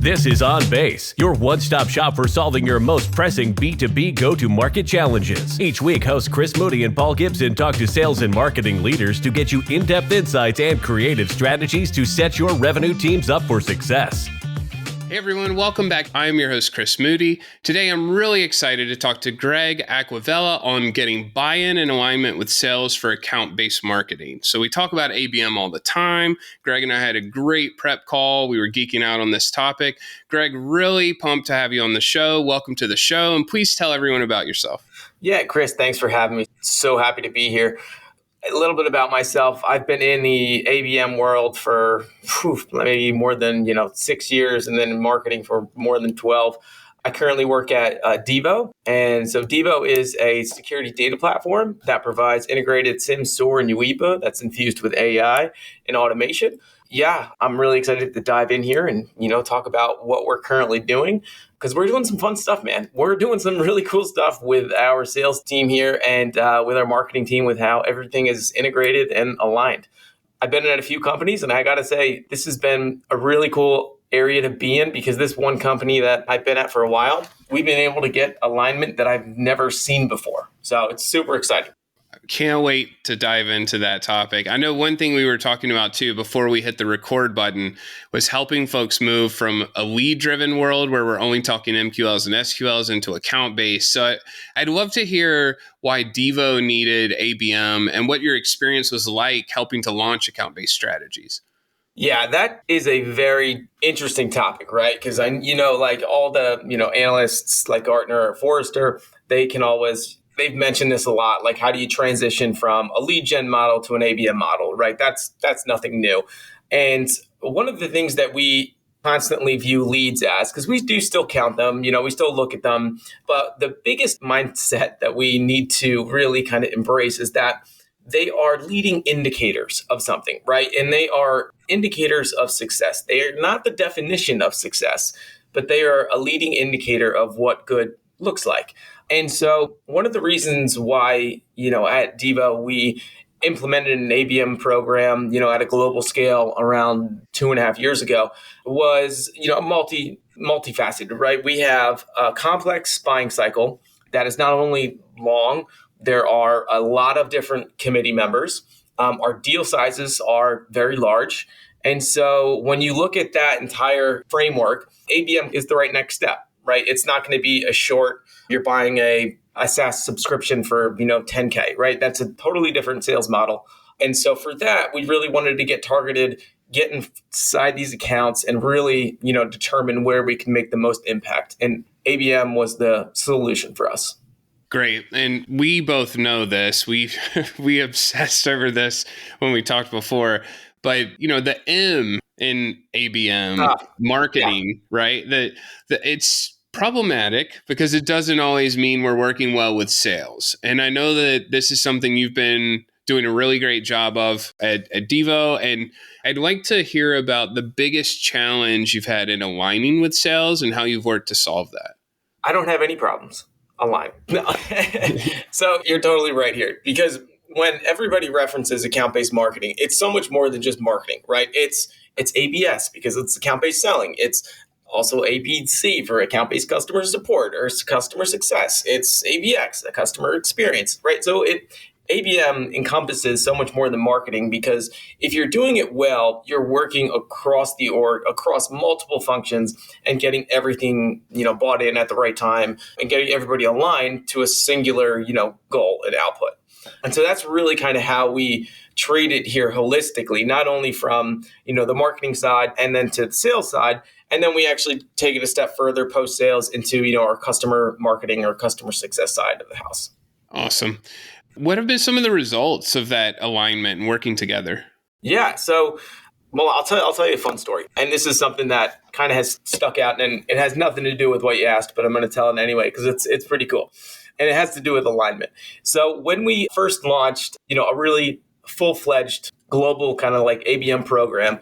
This is On Base, your one-stop shop for solving your most pressing B2B go-to-market challenges. Each week, hosts Chris Moody and Paul Gibson talk to sales and marketing leaders to get you in-depth insights and creative strategies to set your revenue teams up for success. Hey everyone, welcome back. I'm your host, Chris Moody. Today, I'm really excited to talk to Greg Aquavella on getting buy-in and alignment with sales for account-based marketing. So we talk about ABM all the time. Greg and I had a great prep call. We were geeking out on this topic. Greg, really pumped to have you on the show. Welcome to the show, and please tell everyone about yourself. Yeah, Chris, thanks for having me. So happy to be here. A little bit about myself. I've been in the ABM world for maybe more than 6 years, and then in marketing for more than 12. I currently work at Devo. And so Devo is a security data platform that provides integrated SIM, SOAR, and UEBA that's infused with AI and automation. Yeah, I'm really excited to dive in here and, talk about what we're currently doing, because we're doing some fun stuff, man. We're doing some really cool stuff with our sales team here and with our marketing team, with how everything is integrated and aligned. I've been at a few companies, and I got to say, this has been a really cool area to be in, because this one company that I've been at for a while, we've been able to get alignment that I've never seen before. So it's super exciting. Can't wait to dive into that topic. I know one thing we were talking about too before we hit the record button was helping folks move from a lead-driven world where we're only talking MQLs and SQLs into account-based. So I'd love to hear why Devo needed ABM and what your experience was like helping to launch account-based strategies. Yeah, that is a very interesting topic, right? Because like all the analysts like Gartner or Forrester, they've mentioned this a lot. Like, how do you transition from a lead gen model to an ABM model, right? That's nothing new. And one of the things that we constantly view leads as, because we do still count them, we still look at them, but the biggest mindset that we need to really kind of embrace is that they are leading indicators of something, right? And they are indicators of success. They are not the definition of success, but they are a leading indicator of what good looks like. And so one of the reasons why, at Devo, we implemented an ABM program, at a global scale around 2.5 years ago was, multifaceted, right? We have a complex buying cycle that is not only long, there are a lot of different committee members. Our deal sizes are very large. And so when you look at that entire framework, ABM is the right next step, right? It's not going to be a short, you're buying a SaaS subscription for, $10K, right? That's a totally different sales model. And so for that, we really wanted to get targeted, get inside these accounts and really, determine where we can make the most impact. And ABM was the solution for us. Great. And we both know this. We obsessed over this when we talked before. But, the M in ABM marketing, right? It's problematic because it doesn't always mean we're working well with sales. And I know that this is something you've been doing a really great job of at Devo. And I'd like to hear about the biggest challenge you've had in aligning with sales and how you've worked to solve that. I don't have any problems aligning. No. So you're totally right here, because when everybody references account-based marketing, it's so much more than just marketing, right? It's ABS because it's account-based selling. It's also ABC for account-based customer support or customer success. It's ABX, a customer experience, right? So ABM encompasses so much more than marketing, because if you're doing it well, you're working across the org, across multiple functions, and getting everything, bought in at the right time and getting everybody aligned to a singular, goal and output. And so that's really kind of how we treat it here holistically, not only from, the marketing side and then to the sales side. And then we actually take it a step further post-sales into, our customer marketing or customer success side of the house. Awesome. What have been some of the results of that alignment and working together? Yeah. So, I'll tell you a fun story. And this is something that kind of has stuck out, and it has nothing to do with what you asked, but I'm going to tell it anyway, because it's pretty cool. And it has to do with alignment. So when we first launched, a really full-fledged global kind of like ABM program,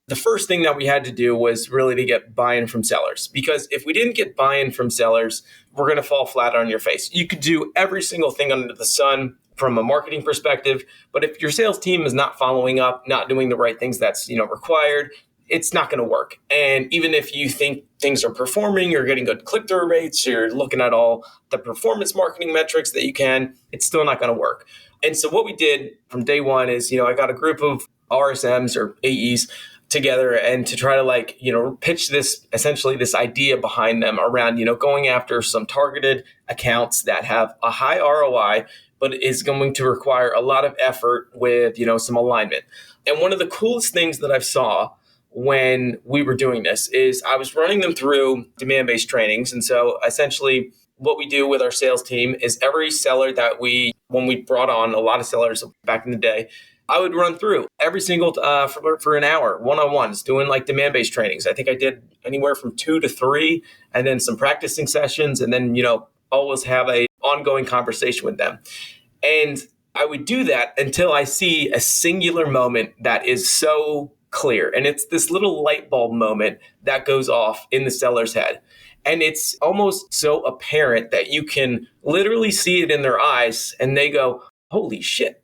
the first thing that we had to do was really to get buy-in from sellers. Because if we didn't get buy-in from sellers, we're going to fall flat on your face. You could do every single thing under the sun from a marketing perspective, but if your sales team is not following up, not doing the right things that's required, it's not going to work. And even if you think things are performing, you're getting good click-through rates, you're looking at all the performance marketing metrics that you can, it's still not going to work. And so what we did from day one is, I got a group of RSMs or AEs together and to try to pitch essentially this idea behind them around, going after some targeted accounts that have a high ROI, but is going to require a lot of effort with, some alignment. And one of the coolest things that I saw when we were doing this is I was running them through demand-based trainings. And so essentially what we do with our sales team is every seller that when we brought on a lot of sellers back in the day, I would run through every single for an hour, one-on-ones, doing demand-based trainings. I think I did anywhere from 2 to 3, and then some practicing sessions, and then always have a ongoing conversation with them. And I would do that until I see a singular moment that is so clear, and it's this little light bulb moment that goes off in the seller's head. And it's almost so apparent that you can literally see it in their eyes, and they go, holy shit.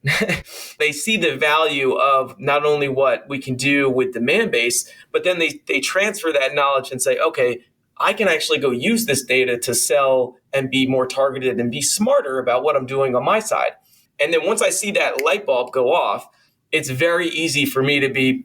They see the value of not only what we can do with Demandbase, but then they transfer that knowledge and say, okay, I can actually go use this data to sell and be more targeted and be smarter about what I'm doing on my side. And then once I see that light bulb go off, it's very easy for me to be,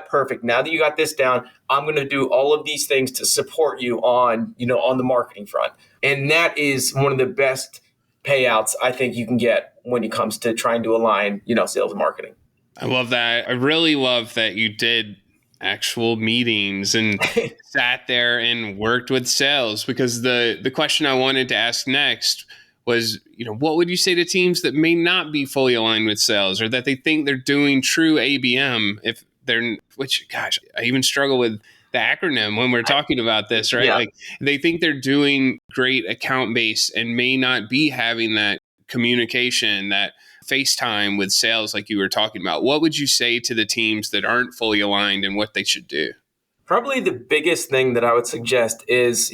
perfect. Now that you got this down, I'm going to do all of these things to support you on the marketing front. And that is one of the best payouts I think you can get when it comes to trying to align, sales and marketing. I love that. I really love that you did actual meetings and sat there and worked with sales, because the question I wanted to ask next was, what would you say to teams that may not be fully aligned with sales, or that they think they're doing true ABM I even struggle with the acronym when we're talking about this, right? Yeah. They think they're doing great account base and may not be having that communication, that FaceTime with sales like you were talking about. What would you say to the teams that aren't fully aligned and what they should do? Probably the biggest thing that I would suggest is,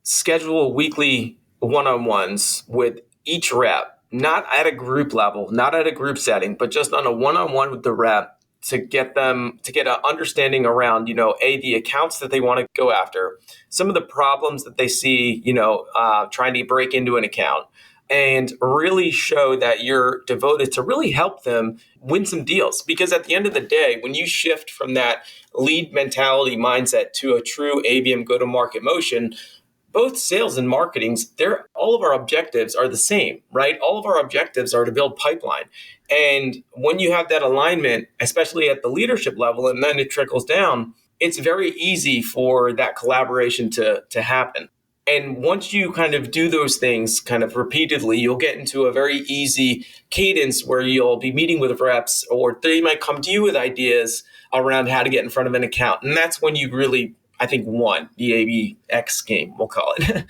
schedule weekly one-on-ones with each rep, not at a group level, not at a group setting, but just on a one-on-one with the rep to get an understanding around, the accounts that they want to go after, some of the problems that they see, trying to break into an account, and really show that you're devoted to really help them win some deals. Because at the end of the day, when you shift from that lead mentality mindset to a true ABM go-to-market motion, both sales and marketing's, all of our objectives are the same, right? All of our objectives are to build pipeline. And when you have that alignment, especially at the leadership level, and then it trickles down, it's very easy for that collaboration to happen. And once you kind of do those things kind of repeatedly, you'll get into a very easy cadence where you'll be meeting with reps, or they might come to you with ideas around how to get in front of an account. And that's when you really, I think, won the ABX game, we'll call it.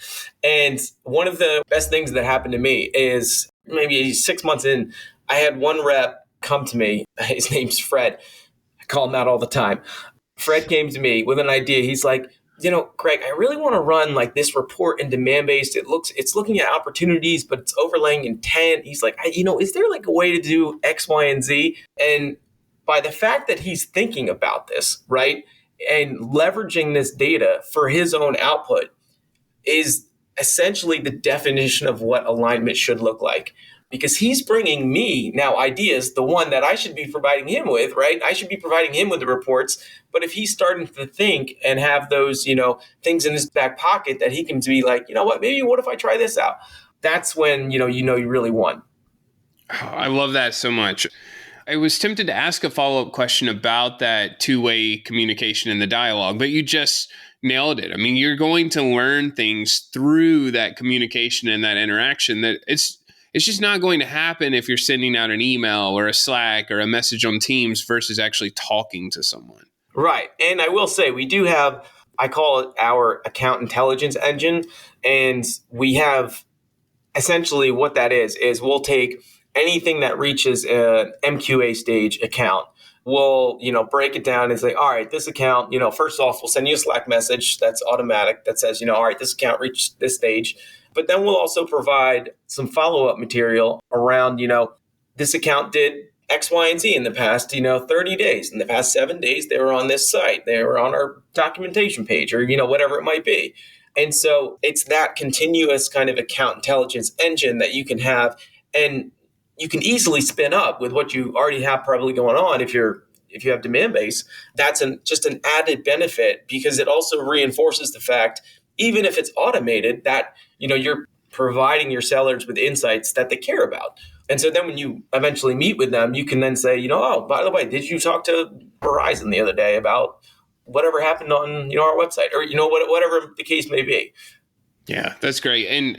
And one of the best things that happened to me is maybe 6 months in, I had one rep come to me. His name's Fred. I call him that all the time. Fred came to me with an idea. He's like, Craig, I really want to run this report in Demandbase. It's looking at opportunities, but it's overlaying intent. He's like, is there a way to do X, Y, and Z? And by the fact that he's thinking about this, right, and leveraging this data for his own output is essentially the definition of what alignment should look like. Because he's bringing me now ideas, the one that I should be providing him with, right? I should be providing him with the reports. But if he's starting to think and have those, things in his back pocket that he can be like, what if I try this out? That's when, you really won. I love that so much. I was tempted to ask a follow-up question about that two-way communication in the dialogue, but you just nailed it. I mean, you're going to learn things through that communication and that interaction that it's just not going to happen if you're sending out an email or a Slack or a message on Teams versus actually talking to someone. Right. And I will say we do have, I call it our account intelligence engine. And we have essentially what that is we'll take anything that reaches an MQA stage account. We'll, break it down and say, all right, this account, first off, we'll send you a Slack message that's automatic that says, all right, this account reached this stage. But then we'll also provide some follow-up material around, this account did X, Y, and Z in the past, 30 days. In the past 7 days, they were on this site. They were on our documentation page or, whatever it might be. And so it's that continuous kind of account intelligence engine that you can have and you can easily spin up with what you already have probably going on if you have Demandbase. That's just an added benefit because it also reinforces the fact, even if it's automated, that you're providing your sellers with insights that they care about. And so then when you eventually meet with them, you can then say, oh, by the way, did you talk to Verizon the other day about whatever happened on our website or whatever the case may be. Yeah, that's great. And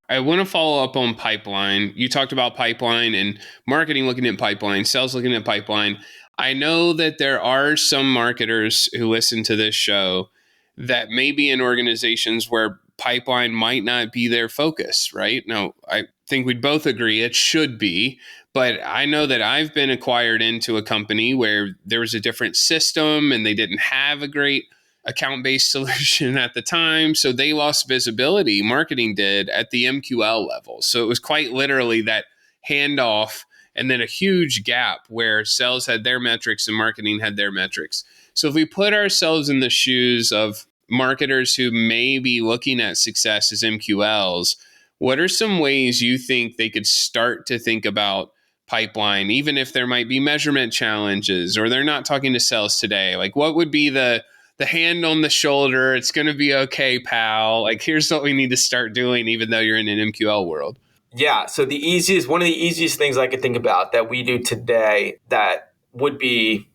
I want to follow up on pipeline. You talked about pipeline and marketing looking at pipeline, sales looking at pipeline. I know that there are some marketers who listen to this show that may be in organizations where pipeline might not be their focus, right? Now, I think we'd both agree it should be, but I know that I've been acquired into a company where there was a different system and they didn't have a great account-based solution at the time. So they lost visibility, marketing did, at the MQL level. So it was quite literally that handoff and then a huge gap where sales had their metrics and marketing had their metrics. So if we put ourselves in the shoes of marketers who may be looking at success as MQLs, what are some ways you think they could start to think about pipeline, even if there might be measurement challenges or they're not talking to sales today? Like, what would be the hand on the shoulder? It's going to be okay, pal. Like, here's what we need to start doing, even though you're in an MQL world. Yeah. So one of the easiest things I could think about that we do today that would be,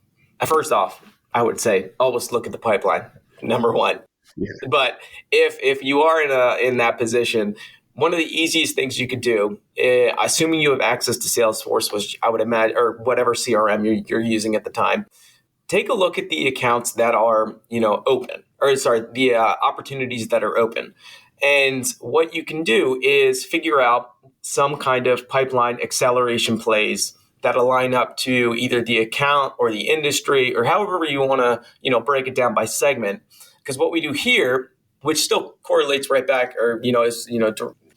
first off, I would say always look at the pipeline, number one. Yeah. But if you are in that position, one of the easiest things you could do, assuming you have access to Salesforce, which I would imagine, or whatever CRM you're using at the time, take a look at the accounts that are, open, the opportunities that are open. And what you can do is figure out some kind of pipeline acceleration plays that align up to either the account or the industry or however you want to, break it down by segment. Because what we do here, which still correlates right back or,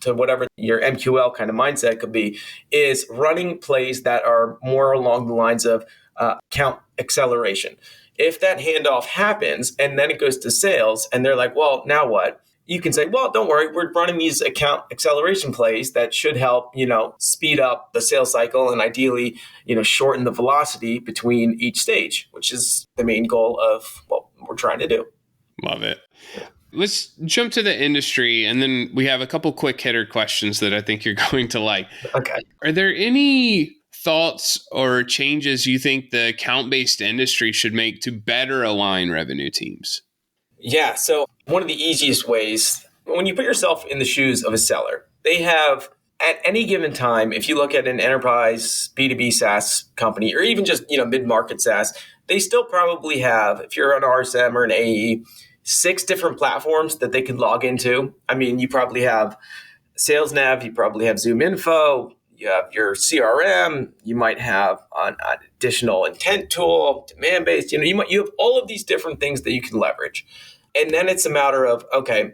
to whatever your MQL kind of mindset could be, is running plays that are more along the lines of account acceleration. If that handoff happens and then it goes to sales and they're like, well, now what? You can say, well, don't worry, we're running these account acceleration plays that should help, speed up the sales cycle and ideally, shorten the velocity between each stage, which is the main goal of what we're trying to do. Love it. Let's jump to the industry, and then we have a couple quick hitter questions that I think you're going to like. Okay. Are there any thoughts or changes you think the account-based industry should make to better align revenue teams? Yeah. So one of the easiest ways, when you put yourself in the shoes of a seller, they have at any given time, if you look at an enterprise B2B SaaS company, or even just, mid-market SaaS, they still probably have, if you're an RSM or an AE, 6 different platforms that they could log into. I mean, you probably have SalesNav, you probably have ZoomInfo, you have your CRM, you might have an additional intent tool, Demandbase, you have all of these different things that you can leverage. And then it's a matter of, okay,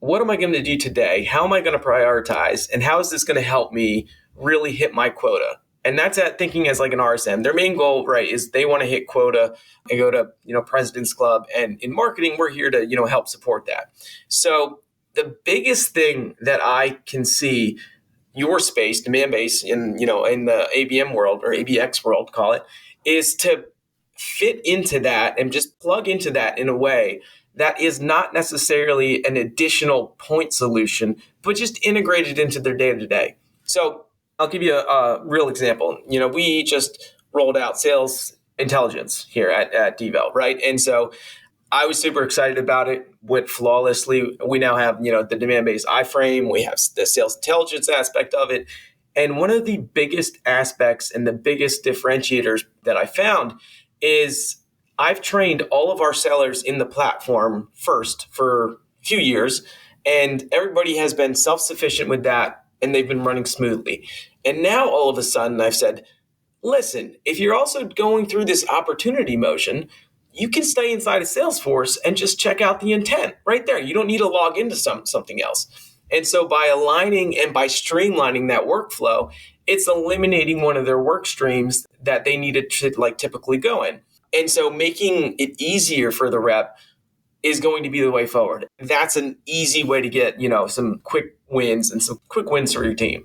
what am I going to do today? How am I going to prioritize? And how is this going to help me really hit my quota? And that's at thinking as like an RSM. Their main goal, right, is they want to hit quota and go to, President's Club. And in marketing, we're here to, help support that. So the biggest thing that I can see your space, Demandbase, in the ABM world or ABX world, call it, is to fit into that and just plug into that in a way that is not necessarily an additional point solution, but just integrated into their day-to-day. So I'll give you a real example. We just rolled out sales intelligence here at Devo, right? And so I was super excited about it, went flawlessly. We now have, the Demandbase iframe. We have the sales intelligence aspect of it. And one of the biggest aspects and the biggest differentiators that I found is I've trained all of our sellers in the platform first for a few years, and everybody has been self-sufficient with that, and they've been running smoothly. And now all of a sudden I've said, listen, if you're also going through this opportunity motion, you can stay inside of Salesforce and just check out the intent right there. You don't need to log into something else. And so by aligning and by streamlining that workflow, it's eliminating one of their work streams that they needed to like typically go in. And so making it easier for the rep is going to be the way forward. That's an easy way to get, some quick wins for your team.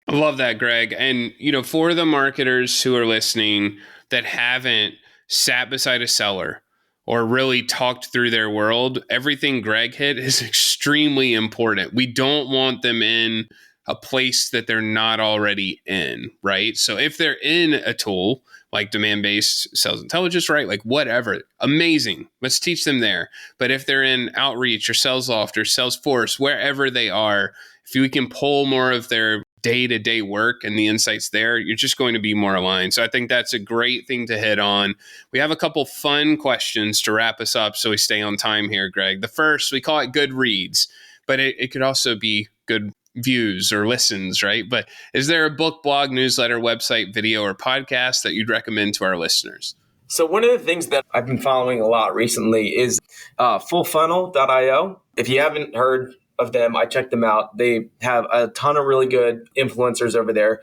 I love that, Greg. And, for the marketers who are listening that haven't sat beside a seller or really talked through their world, everything Greg hit is extremely important. We don't want them in a place that they're not already in, right? So if they're in a tool like Demandbase sales intelligence, right? Like whatever, amazing. Let's teach them there. But if they're in Outreach or SalesLoft or Salesforce, wherever they are, if we can pull more of their day-to-day work and the insights there, you're just going to be more aligned. So I think that's a great thing to hit on. We have a couple fun questions to wrap us up so we stay on time here, Greg. The first, we call it good reads, but it could also be good views or listens, right? But is there a book, blog, newsletter, website, video, or podcast that you'd recommend to our listeners? So one of the things that I've been following a lot recently is fullfunnel.io. If you haven't heard of them, I checked them out. They have a ton of really good influencers over there.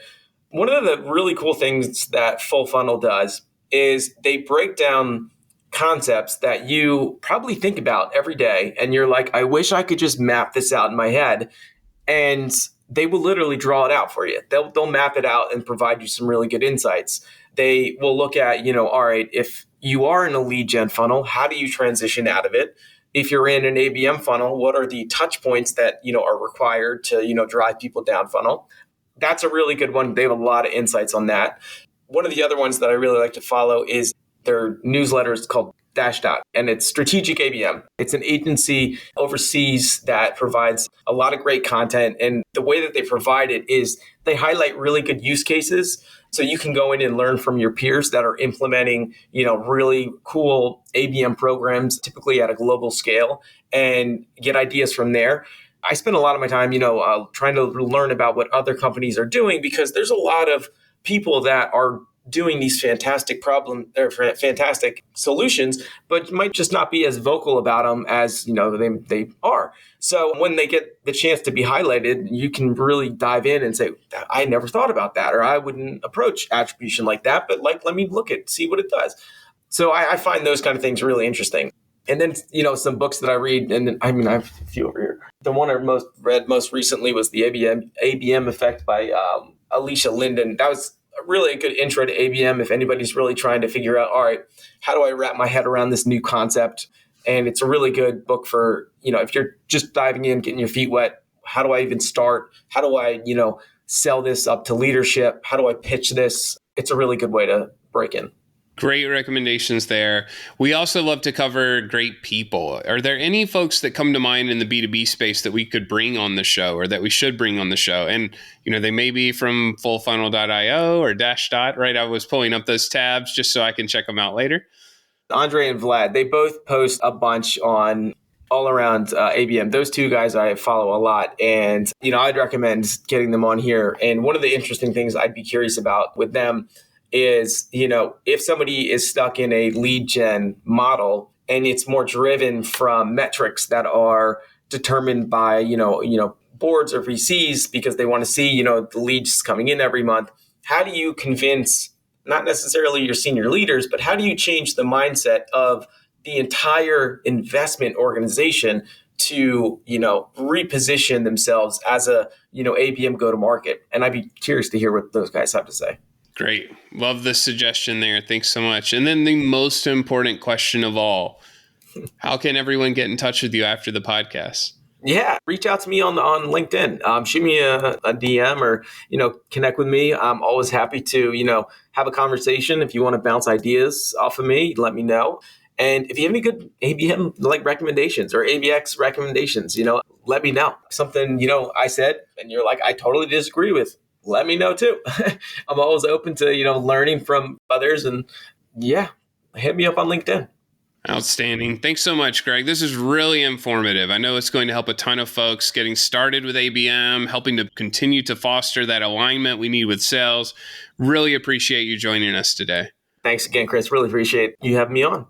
One of the really cool things that Full Funnel does is they break down concepts that you probably think about every day. And you're like, I wish I could just map this out in my head. And they will literally draw it out for you. They'll map it out and provide you some really good insights. They will look at, all right, if you are in a lead gen funnel, how do you transition out of it? If you're in an ABM funnel, what are the touch points that, are required to, drive people down funnel? That's a really good one. They have a lot of insights on that. One of the other ones that I really like to follow is their newsletter is called Dashdot, and it's Strategic ABM. It's an agency overseas that provides a lot of great content. And the way that they provide it is they highlight really good use cases. So you can go in and learn from your peers that are implementing, really cool ABM programs, typically at a global scale, and get ideas from there. I spend a lot of my time, trying to learn about what other companies are doing, because there's a lot of people that are doing these fantastic fantastic solutions, but might just not be as vocal about them as they are. So when they get the chance to be highlighted, you can really dive in and say, I never thought about that, or I wouldn't approach attribution like that, but let me see what it does. So I find those kind of things really interesting. And then, some books that I read, and then, I have a few over here. The one I read most recently was the ABM Effect by Alicia Linden. That was really a good intro to ABM if anybody's really trying to figure out, all right, how do I wrap my head around this new concept? And it's a really good book for, if you're just diving in, getting your feet wet. How do I even start? How do I, sell this up to leadership? How do I pitch this? It's a really good way to break in. Great recommendations there. We also love to cover great people. Are there any folks that come to mind in the B2B space that we could bring on the show, or that we should bring on the show? And, they may be from fullfunnel.io or Dashdot, right? I was pulling up those tabs just so I can check them out later. Andre and Vlad, they both post a bunch on all around ABM. Those two guys I follow a lot. And, I'd recommend getting them on here. And one of the interesting things I'd be curious about with them is, if somebody is stuck in a lead gen model and it's more driven from metrics that are determined by, boards or VCs because they want to see, the leads coming in every month. How do you convince not necessarily your senior leaders, but how do you change the mindset of the entire investment organization to, reposition themselves as a, ABM go-to-market? And I'd be curious to hear what those guys have to say. Great. Love the suggestion there. Thanks so much. And then the most important question of all, how can everyone get in touch with you after the podcast? Yeah, reach out to me on LinkedIn. Shoot me a DM or, connect with me. I'm always happy to, have a conversation. If you want to bounce ideas off of me, let me know. And if you have any good ABM recommendations or ABX recommendations, let me know. Something, I said, and you're like, I totally disagree with. Let me know too. I'm always open to, learning from others, and hit me up on LinkedIn. Outstanding. Thanks so much, Greg. This is really informative. I know it's going to help a ton of folks getting started with ABM, helping to continue to foster that alignment we need with sales. Really appreciate you joining us today. Thanks again, Chris. Really appreciate you having me on.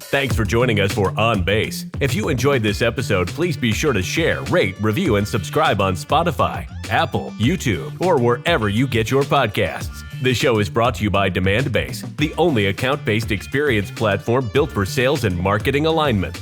Thanks for joining us for On Base. If you enjoyed this episode, please be sure to share, rate, review, and subscribe on Spotify, Apple, YouTube, or wherever you get your podcasts. This show is brought to you by Demandbase, the only account-based experience platform built for sales and marketing alignment.